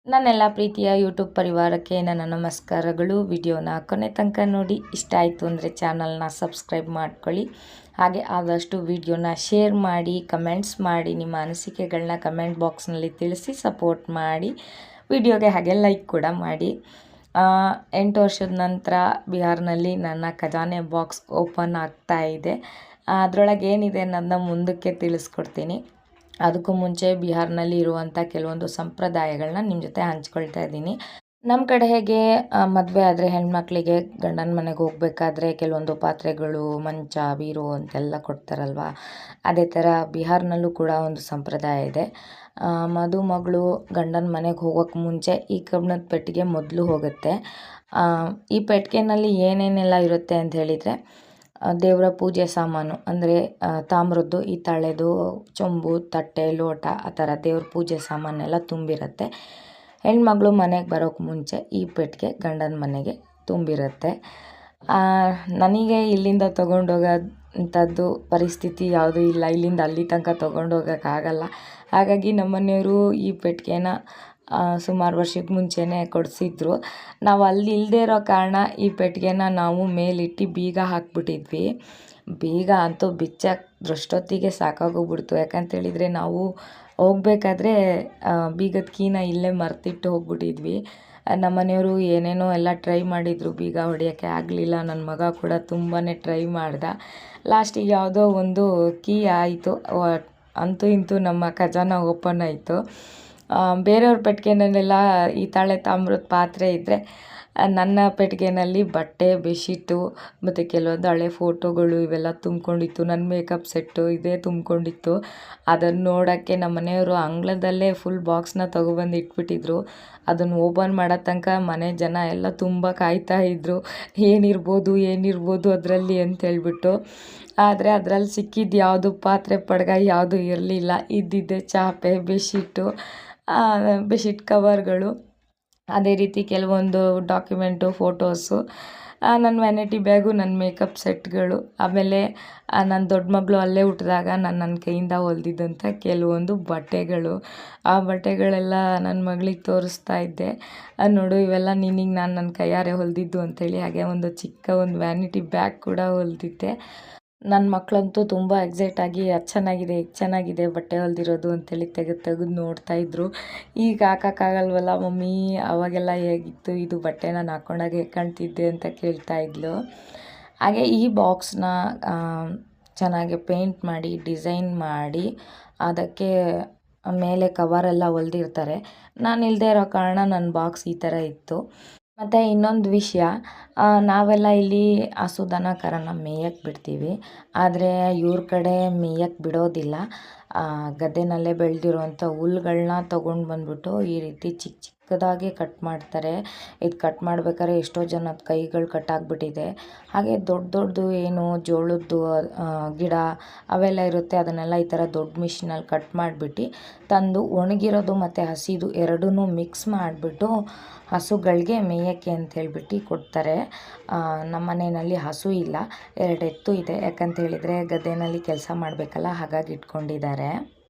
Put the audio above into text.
ನನ್ನೆಲ್ಲ ಪ್ರೀತಿಯ ಯೂಟ್ಯೂಬ್ ಪರಿವಾರಕ್ಕೆ ನನ್ನ ನಮಸ್ಕಾರಗಳು. ವಿಡಿಯೋನ ಕೊನೆ ತನಕ ನೋಡಿ. ಇಷ್ಟ ಆಯಿತು ಅಂದರೆ ಚಾನಲ್ನ ಸಬ್ಸ್ಕ್ರೈಬ್ ಮಾಡ್ಕೊಳ್ಳಿ. ಹಾಗೆ ಆದಷ್ಟು ವಿಡಿಯೋನ ಶೇರ್ ಮಾಡಿ, ಕಮೆಂಟ್ಸ್ ಮಾಡಿ, ನಿಮ್ಮ ಅನಿಸಿಕೆಗಳನ್ನ ಕಮೆಂಟ್ ಬಾಕ್ಸ್ನಲ್ಲಿ ತಿಳಿಸಿ ಸಪೋರ್ಟ್ ಮಾಡಿ. ವಿಡಿಯೋಗೆ ಹಾಗೆ ಲೈಕ್ ಕೂಡ ಮಾಡಿ. 8 ವರ್ಷದ ನಂತರ ಬಿಹಾರ್ನಲ್ಲಿ ನನ್ನ ಖಜಾನೆ ಬಾಕ್ಸ್ ಓಪನ್ ಆಗ್ತಾ ಇದೆ. ಅದರೊಳಗೆ ಏನಿದೆ ಅನ್ನೋದನ್ನ ಮುಂದಕ್ಕೆ ತಿಳಿಸ್ಕೊಡ್ತೀನಿ. ಅದಕ್ಕೂ ಮುಂಚೆ ಬಿಹಾರ್ನಲ್ಲಿ ಇರುವಂಥ ಕೆಲವೊಂದು ಸಂಪ್ರದಾಯಗಳನ್ನ ನಿಮ್ಮ ಜೊತೆ ಹಂಚ್ಕೊಳ್ತಾ ಇದ್ದೀನಿ. ನಮ್ಮ ಕಡೆ ಹೇಗೆ ಮದುವೆ ಆದರೆ ಹೆಣ್ಮಕ್ಳಿಗೆ ಗಂಡನ ಮನೆಗೆ ಹೋಗಬೇಕಾದ್ರೆ ಕೆಲವೊಂದು ಪಾತ್ರೆಗಳು, ಮಂಚ, ಬೀರು ಅಂತೆಲ್ಲ ಕೊಡ್ತಾರಲ್ವ, ಅದೇ ಥರ ಬಿಹಾರ್ನಲ್ಲೂ ಕೂಡ ಒಂದು ಸಂಪ್ರದಾಯ ಇದೆ. ಮದುಮಗಳು ಗಂಡನ ಮನೆಗೆ ಹೋಗೋಕ್ಕೆ ಮುಂಚೆ ಈ ಕಬ್ಬಿಣದ ಪೆಟ್ಟಿಗೆ ಮೊದಲು ಹೋಗುತ್ತೆ. ಈ ಪೆಟ್ಟಿಗೆನಲ್ಲಿ ಏನೇನೆಲ್ಲ ಇರುತ್ತೆ ಅಂತ ಹೇಳಿದರೆ, ದೇವರ ಪೂಜೆ ಸಾಮಾನು ಅಂದರೆ ತಾಮ್ರದ್ದು, ಹಿತ್ತಾಳೆದು, ಚೊಂಬು, ತಟ್ಟೆ, ಲೋಟ, ಆ ಥರ ದೇವ್ರ ಪೂಜೆ ಸಾಮಾನೆಲ್ಲ ತುಂಬಿರುತ್ತೆ. ಹೆಣ್ಮಗಳು ಮನೆಗೆ ಬರೋಕ್ಕೆ ಮುಂಚೆ ಈ ಪೆಟ್ಟಿಗೆ ಗಂಡನ ಮನೆಗೆ ತುಂಬಿರುತ್ತೆ. ನನಗೆ ಇಲ್ಲಿಂದ ತೊಗೊಂಡೋಗೋಂಥದ್ದು ಪರಿಸ್ಥಿತಿ ಯಾವುದೂ ಇಲ್ಲ. ಇಲ್ಲಿಂದ ಅಲ್ಲಿ ತನಕ ತೊಗೊಂಡೋಗೋಕ್ಕಾಗಲ್ಲ. ಹಾಗಾಗಿ ನಮ್ಮನೆಯವರು ಈ ಪೆಟ್ಟಿಗೆನ ಸುಮಾರು ವರ್ಷಕ್ಕೆ ಮುಂಚೆನೇ ಕೊಡಿಸಿದ್ರು. ನಾವು ಅಲ್ಲಿ ಇಲ್ಲದೇ ಇರೋ ಕಾರಣ ಈ ಪೆಟ್ಟಿಗೆನ ನಾವು ಮೇಲಿಟ್ಟು ಬೀಗ ಹಾಕ್ಬಿಟ್ಟಿದ್ವಿ. ಬೀಗ ಅಂತೂ ಬಿಚ್ಚೋಷ್ಟೊತ್ತಿಗೆ ಸಾಕಾಗೋಗ್ಬಿಡ್ತು. ಯಾಕಂತೇಳಿದರೆ ನಾವು ಹೋಗ್ಬೇಕಾದ್ರೆ ಬೀಗದ ಕೀನ ಇಲ್ಲೇ ಮರ್ತಿಟ್ಟು ಹೋಗ್ಬಿಟ್ಟಿದ್ವಿ. ನಮ್ಮನೆಯವರು ಏನೇನೋ ಎಲ್ಲ ಟ್ರೈ ಮಾಡಿದರು, ಬೀಗ ಹೊಡೆಯೋಕ್ಕೆ ಆಗಲಿಲ್ಲ. ನನ್ನ ಮಗ ಕೂಡ ತುಂಬಾ ಟ್ರೈ ಮಾಡ್ದ. ಲಾಸ್ಟಿಗೆ ಯಾವುದೋ ಒಂದು ಕೀ ಆಯಿತು. ಅಂತೂ ಇಂತೂ ನಮ್ಮ ಖಜಾನ ಓಪನ್ ಆಯಿತು. ಬೇರೆಯವ್ರ ಪೆಟ್ಟಿಗೆನಲ್ಲೆಲ್ಲ ಹಿತ್ತಾಳೆ, ತಾಮ್ರದ ಪಾತ್ರೆ ಇದ್ದರೆ, ನನ್ನ ಪೆಟ್ಟಿಗೆನಲ್ಲಿ ಬಟ್ಟೆ, ಬೆಡ್ಶೀಟು ಮತ್ತು ಕೆಲವೊಂದು ಹಳೆ ಫೋಟೋಗಳು ಇವೆಲ್ಲ ತುಂಬಿಕೊಂಡಿತ್ತು. ನನ್ನ ಮೇಕಪ್ ಸೆಟ್ಟು ಇದೇ ತುಂಬಿಕೊಂಡಿತ್ತು. ಅದನ್ನು ನೋಡೋಕ್ಕೆ ನಮ್ಮ ಮನೆಯವರು ಅಂಗಳದಲ್ಲೇ ಫುಲ್ ಬಾಕ್ಸ್ನ ತೊಗೊಬಂದು ಇಟ್ಬಿಟ್ಟಿದ್ರು. ಅದನ್ನು ಓಪನ್ ಮಾಡೋ ತನಕ ಮನೆ ಜನ ಎಲ್ಲ ತುಂಬ ಕಾಯ್ತಾ ಇದ್ದರು, ಏನಿರ್ಬೋದು ಅದರಲ್ಲಿ ಅಂತೇಳ್ಬಿಟ್ಟು. ಆದರೆ ಅದರಲ್ಲಿ ಸಿಕ್ಕಿದ್ದು ಯಾವುದು ಪಾತ್ರೆ ಪಡ್ಗ ಯಾವುದೂ ಇರಲಿಲ್ಲ. ಇದ್ದಿದ್ದೆ ಚಾಪೆ, ಬೆಡ್ಶೀಟು, ಬೆಡ್ಶೀಟ್ ಕವರ್ಗಳು, ಅದೇ ರೀತಿ ಕೆಲವೊಂದು ಡಾಕ್ಯುಮೆಂಟು, ಫೋಟೋಸು, ನನ್ನ ವ್ಯಾನಿಟಿ ಬ್ಯಾಗು, ನನ್ನ ಮೇಕಪ್ ಸೆಟ್ಗಳು, ಆಮೇಲೆ ನನ್ನ ದೊಡ್ಡ ಮಗಳು ಅಲ್ಲೇ ಹುಟ್ಟಿದಾಗ ನನ್ನ ಕೈಯಿಂದ ಹೊಲ್ದಿದ್ದಂಥ ಕೆಲವೊಂದು ಬಟ್ಟೆಗಳು. ಆ ಬಟ್ಟೆಗಳೆಲ್ಲ ನನ್ನ ಮಗಳಿಗೆ ತೋರಿಸ್ತಾ ಇದ್ದೆ. ನೋಡು, ಇವೆಲ್ಲ ನಿನಗೆ ನಾನು ನನ್ನ ಕೈಯಾರೆ ಹೊಲಿದಿದ್ದು ಅಂಥೇಳಿ. ಹಾಗೆ ಒಂದು ಚಿಕ್ಕ ಒಂದು ವ್ಯಾನಿಟಿ ಬ್ಯಾಗ್ ಕೂಡ ಹೊಲಿದಿದ್ದೆ. ನನ್ನ ಮಕ್ಕಳಂತೂ ತುಂಬ ಎಕ್ಸೈಟಾಗಿ ಅದು ಚೆನ್ನಾಗಿದೆ ಬಟ್ಟೆ ಹೊಲ್ದಿರೋದು ಅಂಥೇಳಿ ತೆಗೆದು ನೋಡ್ತಾಯಿದ್ರು. ಈಗ ಹಾಕೋಕ್ಕಾಗಲ್ವಲ್ಲ ಮಮ್ಮಿ, ಅವಾಗೆಲ್ಲ ಹೇಗಿತ್ತು ಇದು ಬಟ್ಟೆ, ನಾನು ಹಾಕ್ಕೊಂಡಾಗ ಹೇಗೆ ಕಾಣ್ತಿದ್ದೆ ಅಂತ ಕೇಳ್ತಾ ಇದ್ಲು. ಹಾಗೆ ಈ ಬಾಕ್ಸ್ನ ಚೆನ್ನಾಗಿ ಪೇಂಟ್ ಮಾಡಿ, ಡಿಸೈನ್ ಮಾಡಿ, ಅದಕ್ಕೆ ಮೇಲೆ ಕವರೆಲ್ಲ ಹೊಲ್ದಿರ್ತಾರೆ. ನಾನು ಇಲ್ಲದೇ ಇರೋ ಕಾರಣ ನನ್ನ ಬಾಕ್ಸ್ ಈ ಥರ ಇತ್ತು. ಮತ್ತು ಇನ್ನೊಂದು ವಿಷಯ, ನಾವೆಲ್ಲ ಇಲ್ಲಿ ಹಸು, ದನ, ಕರನ ಮೇಯಕ್ಕೆ ಬಿಡ್ತೀವಿ. ಆದರೆ ಇವ್ರ ಕಡೆ ಮೇಯಕ್ಕೆ ಬಿಡೋದಿಲ್ಲ. ಗದ್ದೆನಲ್ಲೇ ಬೆಳೆದಿರುವಂಥ ಹುಲ್ಗಳನ್ನ ತೊಗೊಂಡು ಬಂದ್ಬಿಟ್ಟು ಈ ರೀತಿ ಚಿಕ್ಕದಾಗಿ ಕಟ್ ಮಾಡ್ತಾರೆ. ಇದು ಕಟ್ ಮಾಡ್ಬೇಕಾದ್ರೆ ಎಷ್ಟೋ ಜನದ ಕೈಗಳು ಕಟ್ಟಾಗ್ಬಿಟ್ಟಿದೆ. ಹಾಗೆ ದೊಡ್ಡದು ಏನು ಜೋಳದ್ದು ಗಿಡ ಅವೆಲ್ಲ ಇರುತ್ತೆ, ಅದನ್ನೆಲ್ಲ ಈ ಥರ ದೊಡ್ಡ ಮಿಷಿನಲ್ಲಿ ಕಟ್ ಮಾಡಿಬಿಟ್ಟು ತಂದು ಒಣಗಿರೋದು ಮತ್ತು ಹಸಿದು ಎರಡನ್ನೂ ಮಿಕ್ಸ್ ಮಾಡಿಬಿಟ್ಟು ಹಸುಗಳಿಗೆ ಮೇಯೋಕ್ಕೆ ಅಂತ ಹೇಳ್ಬಿಟ್ಟು ಕೊಡ್ತಾರೆ. ನಮ್ಮ ಮನೆಯಲ್ಲಿ ಹಸು ಇಲ್ಲ, 2 ಎತ್ತು ಇದೆ. ಯಾಕಂತ ಹೇಳಿದರೆ ಗದ್ದೆನಲ್ಲಿ ಕೆಲಸ ಮಾಡಬೇಕಲ್ಲ, ಹಾಗಾಗಿ ಇಟ್ಕೊಂಡಿದ್ದಾರೆ.